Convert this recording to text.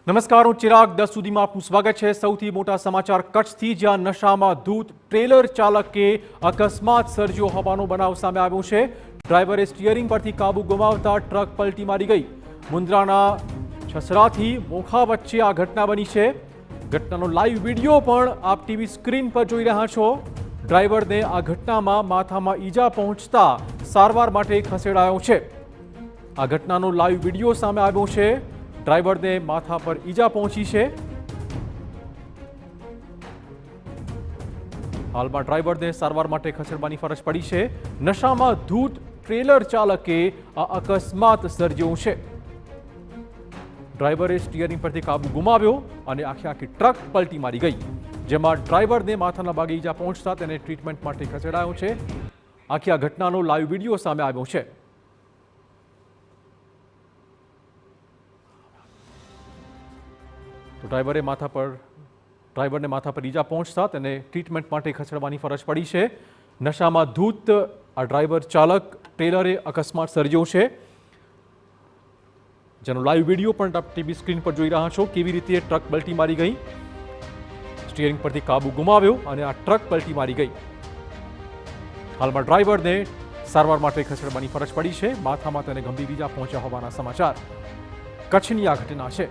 નમસ્કાર, હું ચિરાગ 10 સુધીમાં આપનું સ્વાગત છે। સૌથી મોટા સમાચાર કચ્છથી, જ્યાં નશામાં ધૂત ટ્રેલર ચાલકે અકસ્માત સર્જ્યો હોવાનો બનાવ સામે આવ્યો છે। ડ્રાઈવરે સ્ટીયરિંગ પરથી કાબુ ગુમાવતા ટ્રક પલટી મારી ગઈ। મુન્દ્રાના છસરાથી મોખા વચ્ચે આ ઘટના બની છે। ઘટનાનો લાઈવ વિડીયો પણ આપ ટીવી સ્ક્રીન પર જોઈ રહ્યા છો। ડ્રાઈવરને આ ઘટનામાં માથામાં ઈજા પહોંચતા સારવાર માટે ખસેડાયો છે। આ ઘટનાનો લાઈવ વિડીયો સામે આવ્યો છે। ડ્રાઈવરને માથા પર ઈજા પહોંચી છે। હાલમાં ડ્રાઈવરને સારવાર માટે ખસેડવાની ફરજ પડી છે। નશામાં ધૂત ટ્રેલર ચાલકે આ અકસ્માત સર્જ્યો છે। ડ્રાઈવરે સ્ટીયરિંગ પરથી કાબુ ગુમાવ્યો અને આખી ટ્રક પલટી મારી ગઈ, જેમાં ડ્રાઈવરને માથાના ભાગે ઈજા પહોંચતા તેને ટ્રીટમેન્ટ માટે ખસેડાયો છે। આખી આ ઘટનાનો લાઈવ વિડીયો સામે આવ્યો છે। તો ડ્રાઈવરને માથા પર ઈજા પહોંચતા તેને ટ્રીટમેન્ટ માટે ખસેડવાની ફરજ પડી છે। નશામાં ધૂત આ ડ્રાઈવર ચાલક ટ્રેલરે અકસ્માત સર્જ્યો છે, જેનો લાઈવ વિડીયો પણ આપ ટીવી સ્ક્રીન પર જોઈ રહ્યા છો। કેવી રીતે ટ્રક પલટી મારી ગઈ, સ્ટીયરિંગ પરથી કાબુ ગુમાવ્યો અને આ ટ્રક પલટી મારી ગઈ। હાલમાં ડ્રાઈવરને સારવાર માટે ખસેડવાની ફરજ પડી છે। માથામાં તેને ગંભીર ઈજા પહોંચ્યા હોવાના સમાચાર। કચ્છની આ ઘટના છે।